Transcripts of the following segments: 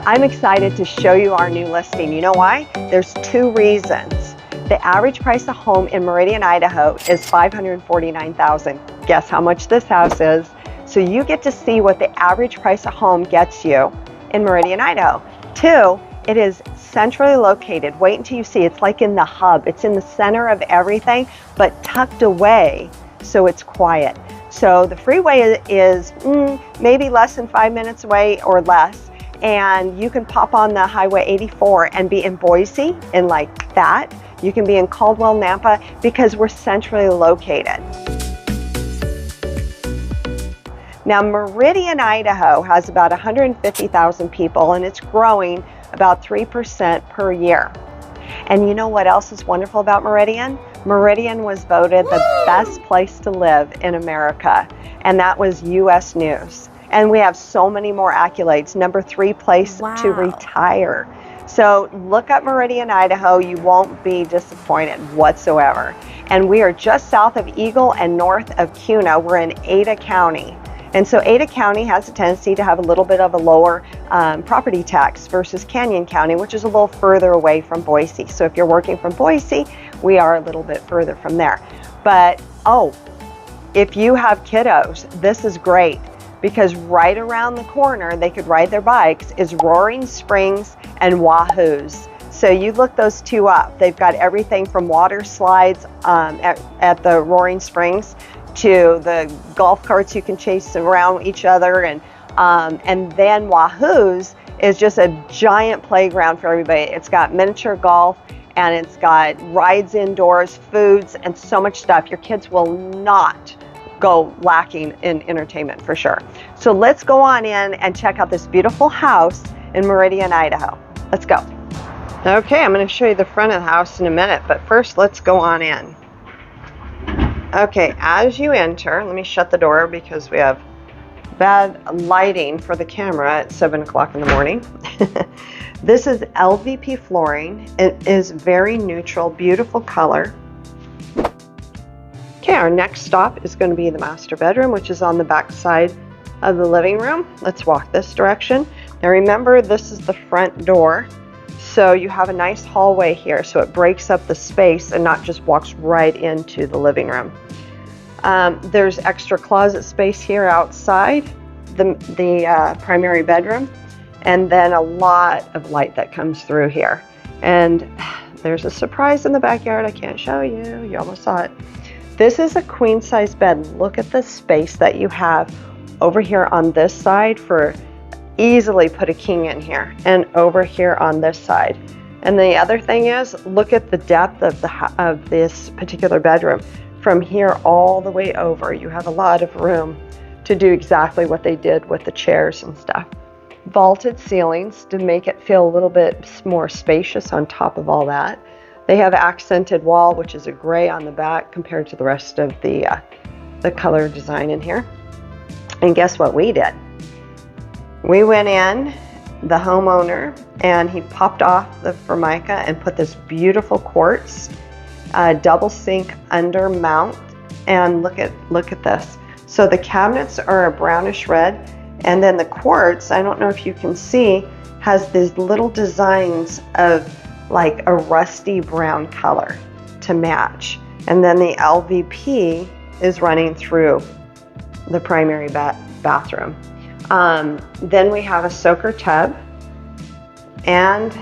I'm excited to show you our new listing. You know why? There's two reasons. The average price of home in Meridian, Idaho is $549,000. Guess how much this house is? So you get to see what the average price of home gets you in Meridian, Idaho. Two, it is centrally located. Wait until you see. It's like in the hub. It's in the center of everything, but tucked away so it's quiet. So the freeway is maybe less than 5 minutes away or less. And you can pop on the Highway 84 and be in Boise in like that. You can be in Caldwell, Nampa, because we're centrally located. Now, Meridian, Idaho has about 150,000 people, and it's growing about 3% per year. And you know what else is wonderful about Meridian? Meridian was voted the best place to live in America, and that was U.S. News. And we have so many more accolades. #3 place to retire. So look up Meridian, Idaho. You won't be disappointed whatsoever. And we are just south of Eagle and north of Kuna. We're in Ada County. And so Ada County has a tendency to have a little bit of a lower property tax versus Canyon County, which is a little further away from Boise. So if you're working from Boise, we are a little bit further from there. But, if you have kiddos, this is great. Because right around the corner, they could ride their bikes, is Roaring Springs and Wahooz. So you look those two up. They've got everything from water slides at the Roaring Springs to the golf carts you can chase around each other. And then Wahooz is just a giant playground for everybody. It's got miniature golf, and it's got rides indoors, foods, and so much stuff. Your kids will not go lacking in entertainment for sure. So let's go on in and check out this beautiful house in Meridian, Idaho. Let's go. Okay, I'm going to show you the front of the house in a minute, but first let's go on in. Okay, as you enter, let me shut the door because we have bad lighting for the camera at 7 o'clock in the morning. This is LVP flooring. It is very neutral, beautiful color. Okay, our next stop is going to be the master bedroom, which is on the back side of the living room. Let's walk this direction. Now remember, this is the front door, so you have a nice hallway here, so it breaks up the space and not just walks right into the living room. There's extra closet space here outside the primary bedroom, and then a lot of light that comes through here. And there's a surprise in the backyard I can't show you. You almost saw it. This is a queen size bed. Look at the space that you have over here on this side for easily put a king in here, and over here on this side. And the other thing is, look at the depth of this particular bedroom. From here all the way over, you have a lot of room to do exactly what they did with the chairs and stuff. Vaulted ceilings to make it feel a little bit more spacious on top of all that. They have accented wall, which is a gray on the back compared to the rest of the color design in here. And guess what we did? We went in, the homeowner, and he popped off the Formica and put this beautiful quartz double sink under mount. And look at this. So the cabinets are a brownish red, and then the quartz, I don't know if you can see, has these little designs of like a rusty brown color to match. And then the LVP is running through the primary bathroom. Then we have a soaker tub and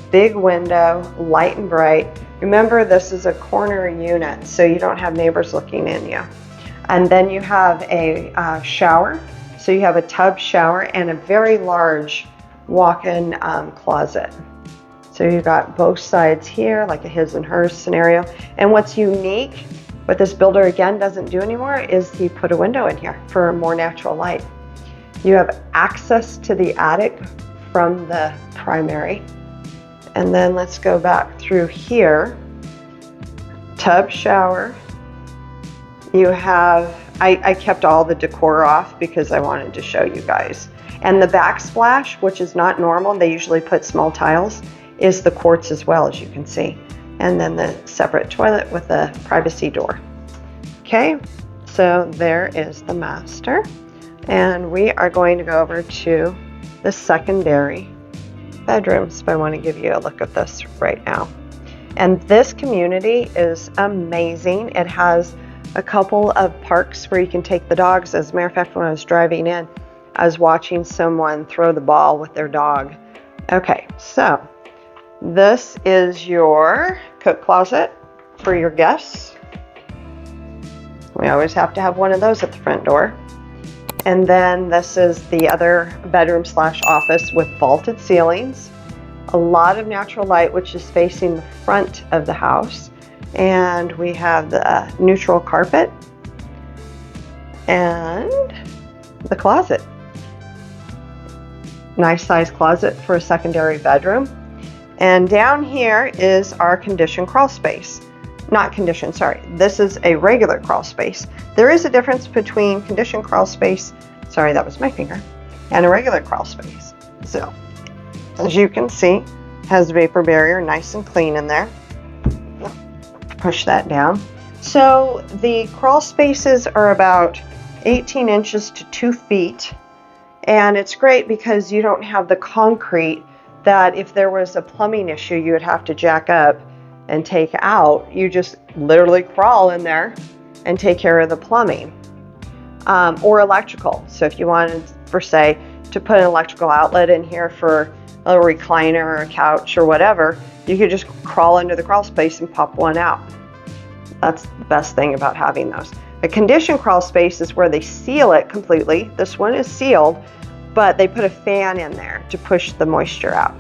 big window, light and bright. Remember, this is a corner unit, so you don't have neighbors looking in you. And then you have a shower. So you have a tub shower and a very large walk-in closet. So you've got both sides here, like a his and hers scenario. And what's unique, what this builder again doesn't do anymore, is he put a window in here for more natural light. You have access to the attic from the primary. And then let's go back through here. Tub shower. You have, I kept all the decor off because I wanted to show you guys. And the backsplash, which is not normal, they usually put small tiles, is the quartz as well, as you can see. And then the separate toilet with a privacy door. Okay, so there is the master. And we are going to go over to the secondary. bedrooms, but I want to give you a look at this right now. And this community is amazing. It has a couple of parks where you can take the dogs. As a matter of fact, when I was driving in, I was watching someone throw the ball with their dog. Okay, so this is your coat closet for your guests. We always have to have one of those at the front door. And then this is the other bedroom slash office with vaulted ceilings. A lot of natural light, which is facing the front of the house. And we have the neutral carpet and the closet. Nice size closet for a secondary bedroom. And down here is our conditioned crawl space. Not conditioned, sorry. This is a regular crawl space. There is a difference between conditioned crawl space, sorry, that was my finger, and a regular crawl space. So, as you can see, has vapor barrier, nice and clean in there. Push that down. So the crawl spaces are about 18 inches to 2 feet. And it's great because you don't have the concrete that if there was a plumbing issue, you would have to jack up and take out. You just literally crawl in there and take care of the plumbing. Or electrical. So if you wanted, for say, to put an electrical outlet in here for a recliner or a couch or whatever, you could just crawl into the crawl space and pop one out. That's the best thing about having those. A conditioned crawl space is where they seal it completely. This one is sealed, but they put a fan in there to push the moisture out.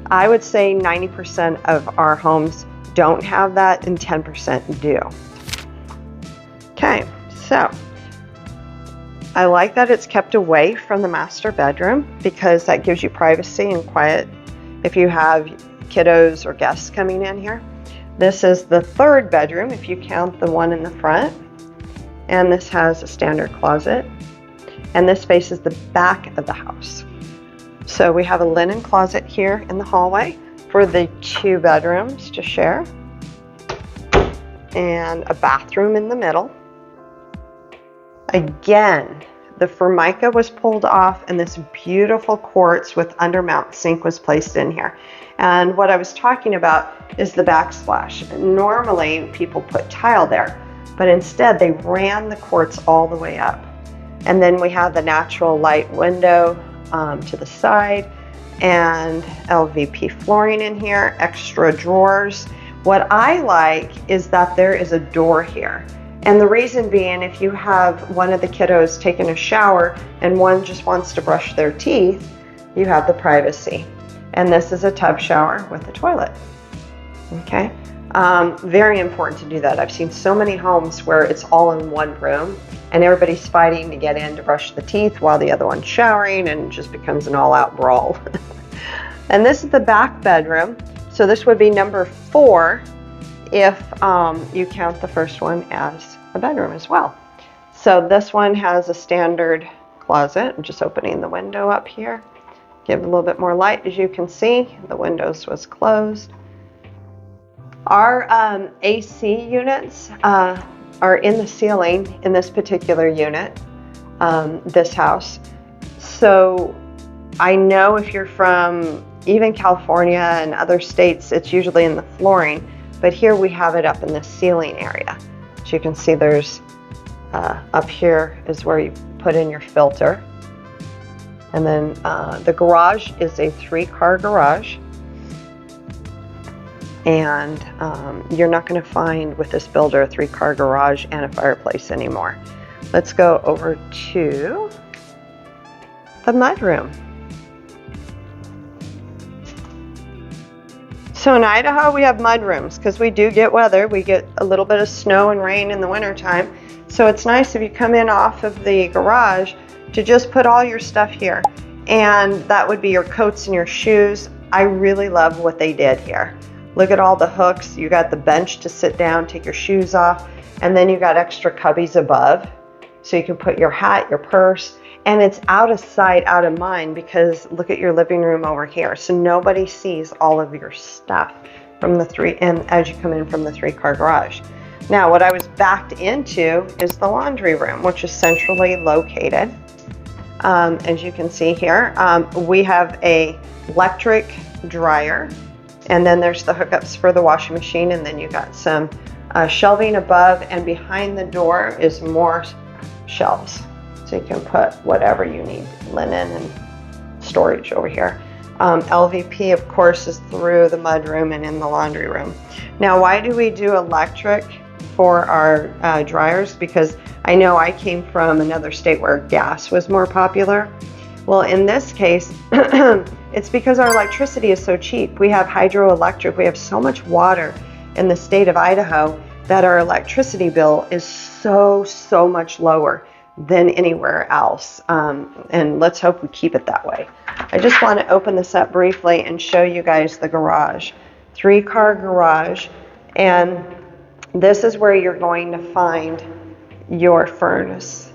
I would say 90% of our homes don't have that and 10% do. Okay, so I like that it's kept away from the master bedroom because that gives you privacy and quiet if you have kiddos or guests coming in here. This is the third bedroom if you count the one in the front. And this has a standard closet. And this faces the back of the house. So we have a linen closet here in the hallway for the 2 bedrooms to share. And a bathroom in the middle. Again, the Formica was pulled off and this beautiful quartz with undermount sink was placed in here. And what I was talking about is the backsplash. Normally people put tile there, but instead they ran the quartz all the way up. And then we have the natural light window to the side and LVP flooring in here, extra drawers. What I like is that there is a door here. And the reason being, if you have one of the kiddos taking a shower and one just wants to brush their teeth, you have the privacy. And this is a tub shower with a toilet. Okay, very important to do that. I've seen so many homes where it's all in one room and everybody's fighting to get in to brush the teeth while the other one's showering, and it just becomes an all-out brawl. And this is the back bedroom. So this would be number 4 if you count the first one as a bedroom as well. So this one has a standard closet. I'm just opening the window up here. Give it a little bit more light. As you can see, the windows was closed. Our AC units are in the ceiling in this particular unit, this house. So I know if you're from even California and other states, it's usually in the flooring, but here we have it up in the ceiling area. So you can see there's, up here is where you put in your filter. And then the garage is a 3-car garage. And you're not going to find with this builder a 3-car garage and a fireplace anymore. Let's go over to the mudroom. So in Idaho we have mudrooms because we do get weather. We get a little bit of snow and rain in the wintertime. So it's nice if you come in off of the garage to just put all your stuff here. And that would be your coats and your shoes. I really love what they did here. Look at all the hooks. You got the bench to sit down, take your shoes off, and then you got extra cubbies above. So you can put your hat, your purse, and it's out of sight, out of mind, because look at your living room over here. So nobody sees all of your stuff from the and as you come in from the 3-car garage. Now, what I was backed into is the laundry room, which is centrally located. As you can see here, we have a electric dryer. And then there's the hookups for the washing machine, and then you got some shelving above, and behind the door is more shelves. So you can put whatever you need, linen and storage over here. LVP, of course, is through the mudroom and in the laundry room. Now, why do we do electric for our dryers? Because I know I came from another state where gas was more popular. Well, in this case, it's because our electricity is so cheap. We have hydroelectric. We have so much water in the state of Idaho that our electricity bill is so much lower than anywhere else. And let's hope we keep it that way. I just want to open this up briefly and show you guys the garage. 3-car garage. And this is where you're going to find your furnace.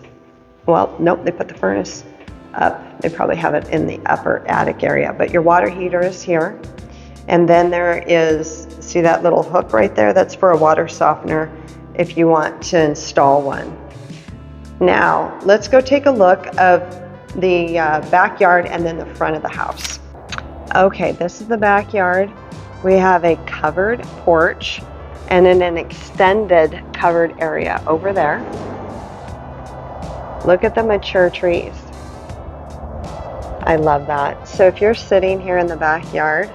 Well, nope, they put the furnace up. They probably have it in the upper attic area, but your water heater is here. And then there is, see that little hook right there? That's for a water softener if you want to install one. Now, let's go take a look of the backyard and then the front of the house. Okay, this is the backyard. We have a covered porch and then an extended covered area over there. Look at the mature trees. I love that. So if you're sitting here in the backyard,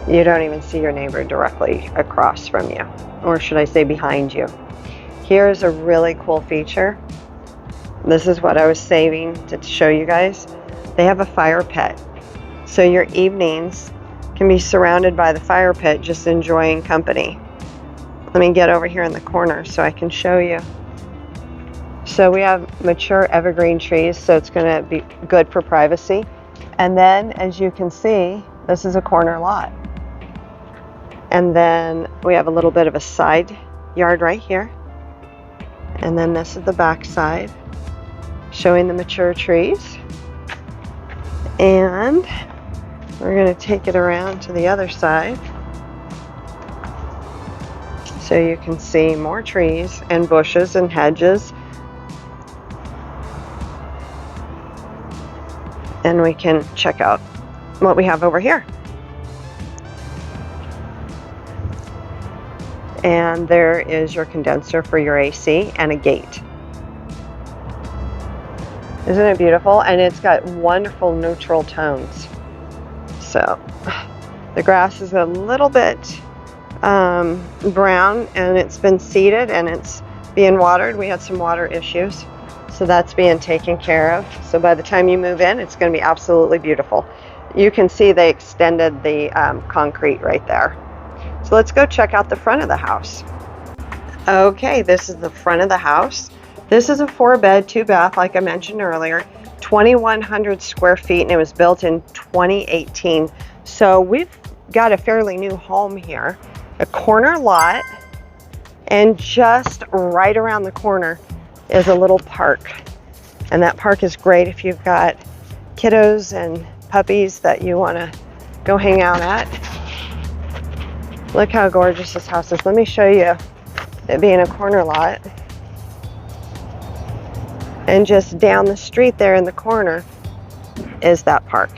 you don't even see your neighbor directly across from you, or should I say behind you. Here's a really cool feature. This is what I was saving to show you guys. They have a fire pit. So your evenings can be surrounded by the fire pit, just enjoying company. Let me get over here in the corner so I can show you. So we have mature evergreen trees, so it's going to be good for privacy. And then, as you can see, this is a corner lot. And then we have a little bit of a side yard right here. And then this is the back side, showing the mature trees. And we're going to take it around to the other side so you can see more trees and bushes and hedges. And we can check out what we have over here. And there is your condenser for your AC and a gate. Isn't it beautiful? And it's got wonderful neutral tones. So the grass is a little bit brown, and it's been seeded and it's being watered. We had some water issues, so that's being taken care of. So by the time you move in, it's going to be absolutely beautiful. You can see they extended the concrete right there. So let's go check out the front of the house. Okay, this is the front of the house. This is a 4-bed, 2-bath, like I mentioned earlier, 2,100 square feet, and it was built in 2018. So we've got a fairly new home here, a corner lot, and just right around the corner is a little park. And that park is great if you've got kiddos and puppies that you want to go hang out at. Look how gorgeous this house is. Let me show you it being a corner lot. And just down the street there in the corner is that park.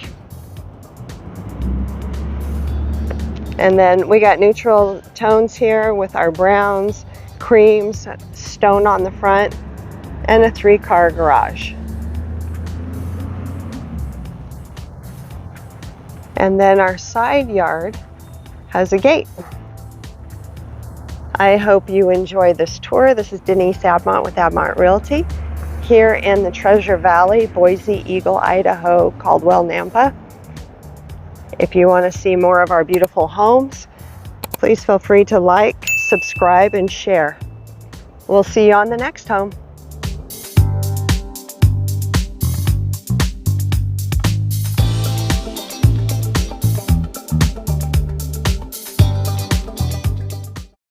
And then we got neutral tones here with our browns, creams, stone on the front, and a 3-car garage. And then our side yard has a gate. I hope you enjoy this tour. This is Denise Abmont with Abmont Realty here in the Treasure Valley, Boise, Eagle, Idaho, Caldwell, Nampa. If you want to see more of our beautiful homes, please feel free to like, subscribe, and share. We'll see you on the next home.